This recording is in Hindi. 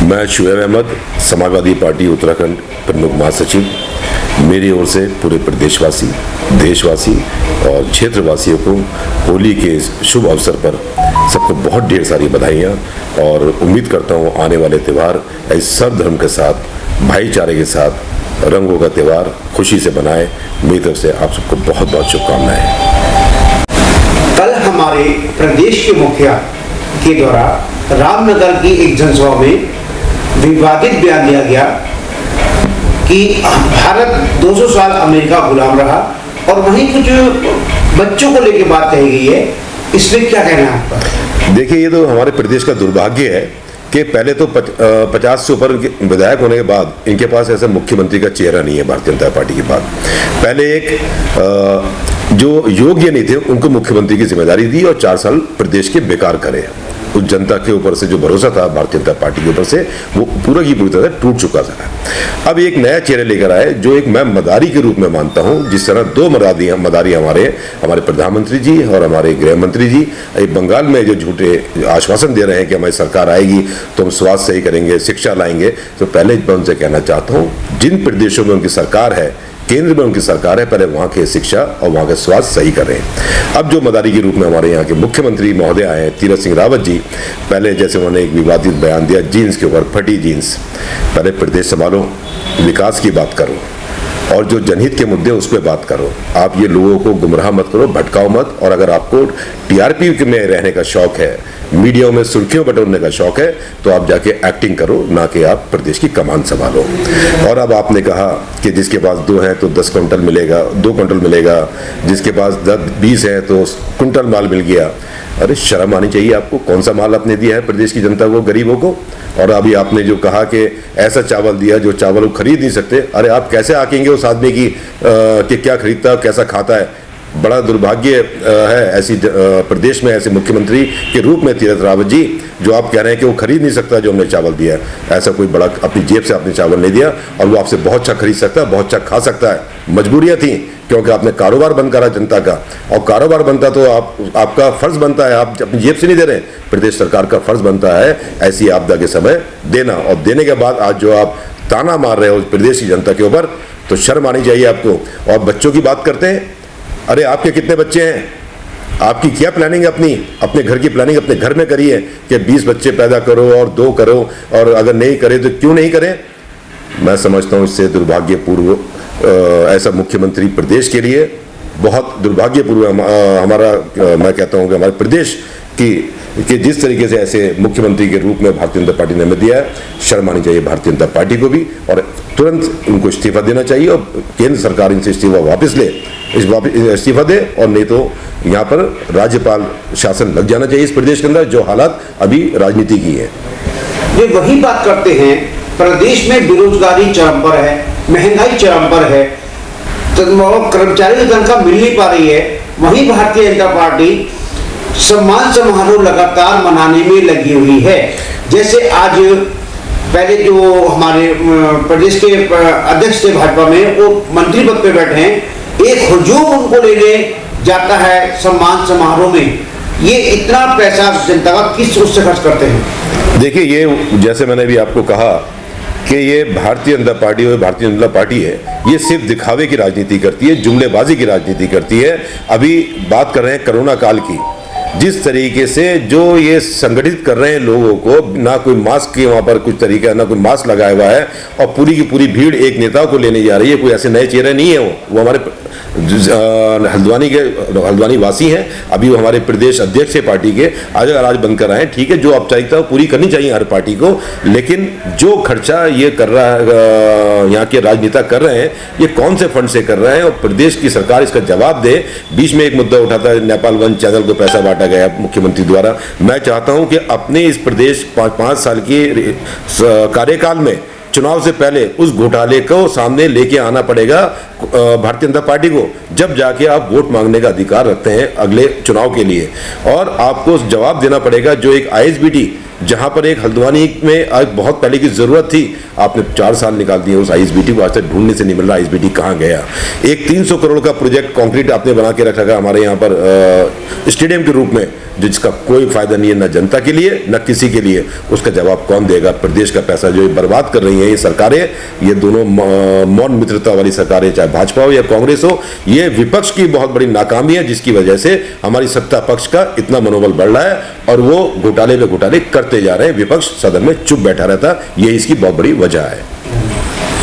मैं शुएब अहमद, समाजवादी पार्टी उत्तराखंड प्रमुख महासचिव। मेरी ओर से पूरे प्रदेशवासी, देशवासी और क्षेत्रवासियों को होली के शुभ अवसर पर सबको बहुत ढेर सारी बधाइयाँ और उम्मीद करता हूँ आने वाले त्यौहार इस सर्वधर्म के साथ, भाईचारे के साथ, रंगों का त्यौहार खुशी से बनाएं। मेरी तरफ से आप सबको बहुत बहुत शुभकामनाएं। कल हमारे प्रदेश के मुखिया के द्वारा रामनगर की एक जनसभा में विवादित बयान दिया गया कि भारत 200 साल अमेरिका गुलाम रहा और वहीं कुछ बच्चों को लेकर बात कही गई है। इसमें क्या कहना है आपका? देखिए, ये तो हमारे प्रदेश का दुर्भाग्य है कि पहले तो 50 से ऊपर विधायक होने के बाद इनके पास ऐसा मुख्यमंत्री का चेहरा नहीं है। भारतीय जनता पार्टी के बाद पहले एक जो योग्य नहीं थे उनको मुख्यमंत्री की जिम्मेदारी दी और 4 साल प्रदेश के बेकार करे। उस जनता के ऊपर से जो भरोसा था भारतीय जनता पार्टी के ऊपर से, वो पूरा की पूरी तरह टूट चुका था। अब एक नया चेहरा लेकर आए जो एक मैं मदारी के रूप में मानता हूं। जिस तरह 2 मदारी हमारे प्रधानमंत्री जी और हमारे गृह मंत्री जी बंगाल में जो झूठे आश्वासन दे रहे हैं कि हमारी सरकार आएगी तो हम स्वास्थ्य सही करेंगे, शिक्षा लाएंगे, तो पहले मैं उनसे कहना चाहता हूँ जिन प्रदेशों में उनकी सरकार है, केंद्र में उनकी सरकार है, पहले वहाँ की शिक्षा और वहाँ के स्वास्थ्य सही कर रहे हैं। अब जो मदारी के रूप में हमारे यहाँ के मुख्यमंत्री महोदय आए हैं, तीरथ सिंह रावत जी, पहले जैसे उन्होंने एक विवादित बयान दिया जीन्स के ऊपर, फटी जीन्स, पहले प्रदेश संभालो, विकास की बात करो और जो जनहित के मुद्दे उस पर बात करो। आप ये लोगों को गुमराह मत करो, भटकाओ मत। और अगर आपको टीआरपी में रहने का शौक है, मीडिया में सुर्खियों बटोरने का शौक है, तो आप जाके एक्टिंग करो, ना कि आप प्रदेश की कमान संभालो। और अब आपने कहा कि जिसके पास 2 हैं तो 10 क्विंटल मिलेगा, 2 क्विंटल मिलेगा, जिसके पास 20 है तो क्विंटल माल मिल गया। अरे शर्म आनी चाहिए आपको। कौन सा माल आपने दिया है प्रदेश की जनता को, गरीबों को? और अभी आपने जो कहा कि ऐसा चावल दिया जो चावल वो खरीद नहीं सकते। अरे आप कैसे आकेंगे उस आदमी की कि क्या खरीदता है, कैसा खाता है? बड़ा दुर्भाग्य है ऐसी प्रदेश में ऐसे मुख्यमंत्री के रूप में तीरथ रावत जी, जो आप कह रहे हैं कि वो खरीद नहीं सकता जो हमने चावल दिया है। ऐसा कोई बड़ा अपनी जेब से आपने चावल नहीं दिया और वो आपसे बहुत अच्छा खरीद सकता है, बहुत अच्छा खा सकता है। मजबूरियां थी क्योंकि आपने कारोबार बंद करा जनता का, और कारोबार बनता तो आपका फर्ज बनता है, आप अपनी जेब से नहीं दे रहे, प्रदेश सरकार का फर्ज बनता है ऐसी आपदा के समय देना। और देने के बाद आज जो आप ताना मार रहे हो प्रदेश की जनता के ऊपर, तो शर्म आनी चाहिए आपको। और बच्चों की बात करते हैं, अरे आपके कितने बच्चे हैं? आपकी क्या प्लानिंग है? अपने घर की प्लानिंग अपने घर में करिए कि 20 बच्चे पैदा करो और 2 करो, और अगर नहीं करे तो क्यों नहीं करें? मैं समझता हूँ इससे दुर्भाग्यपूर्व ऐसा मुख्यमंत्री प्रदेश के लिए बहुत दुर्भाग्यपूर्व हमारा मैं कहता हूँ कि हमारे प्रदेश कि जिस तरीके से ऐसे मुख्यमंत्री के रूप में भारतीय जनता पार्टी ने हमें दिया है, शर्म आनी चाहिए भारतीय जनता पार्टी को भी, और तुरंत उनको इस्तीफा देना चाहिए और केंद्र सरकार इनसे इस्तीफा वापस ले, इस्तीफा दे, और नहीं तो यहाँ पर राज्यपाल शासन लग जाना चाहिए इस प्रदेश के अंदर, जो हालात अभी राजनीति की है। ये वही बात करते हैं, प्रदेश में बेरोजगारी चरम पर है, महंगाई चरम पर है, तो कर्मचारी की तनख्वाह मिल नहीं पा रही है। वहीं भारतीय जनता पार्टी सम्मान समारोह लगातार मनाने में लगी हुई है। जैसे आज पहले जो हमारे प्रदेश के अध्यक्ष थे भाजपा में, वो मंत्री पद पे बैठे हैं, एक हुजूम उनको लेने जाता है सम्मान समारोह में। ये इतना पैसा जनता का किस उससे खर्च करते हैं? देखिए, ये जैसे मैंने भी आपको कहा कि ये भारतीय जनता पार्टी है, ये सिर्फ दिखावे की राजनीति करती है, जुमलेबाजी की राजनीति करती है। अभी बात कर रहे हैं कोरोना काल की, जिस तरीके से जो ये संगठित कर रहे हैं लोगों को, ना कोई मास्क की वहाँ पर कुछ तरीका, ना कोई मास्क लगाया हुआ है, और पूरी की पूरी भीड़ एक नेता को लेने जा रही है। कोई ऐसे नए चेहरे नहीं है, वो हमारे हल्द्वानी वासी हैं, अभी वो हमारे प्रदेश अध्यक्ष है पार्टी के, आज बंद कर रहे हैं। ठीक है, जो औपचारिकता पूरी करनी चाहिए हर पार्टी को, लेकिन जो खर्चा ये कर रहा है, यहाँ के राजनेता कर रहे हैं, ये कौन से फंड से कर रहे हैं, और प्रदेश की सरकार इसका जवाब दे। बीच में एक मुद्दा उठाता है, नेपाल 1 चैनल को पैसा बांटा गया मुख्यमंत्री द्वारा। मैं चाहता हूं कि अपने इस प्रदेश 5 साल के कार्यकाल में चुनाव से पहले उस घोटाले को सामने लेके आना पड़ेगा भारतीय जनता पार्टी को, जब जाके आप वोट मांगने का अधिकार रखते हैं अगले चुनाव के लिए। और आपको जवाब देना पड़ेगा, जो एक आईएसबीटी जहां पर एक हल्द्वानी में आज बहुत पहले की जरूरत थी, आपने 4 साल निकाल दिए उस आईएसबीटी को, आज तक ढूंढने से नहीं मिल रहा आईएसबीटी कहां गया। एक 300 करोड़ का प्रोजेक्ट कंक्रीट आपने बना के रखा है हमारे यहाँ पर स्टेडियम के रूप में, जिसका कोई फायदा नहीं है न जनता के लिए न किसी के लिए। उसका जवाब कौन देगा? प्रदेश का पैसा जो ये बर्बाद कर रही है ये सरकारें, ये दोनों मौन मित्रता वाली सरकारें, चाहे भाजपा हो या कांग्रेस हो, ये विपक्ष की बहुत बड़ी नाकामी है, जिसकी वजह से हमारी सत्ता पक्ष का इतना मनोबल बढ़ रहा है और वो घोटाले पे घोटाले करते जा रहे हैं। विपक्ष सदन में चुप बैठा रहता, ये इसकी बहुत बड़ी वजह है।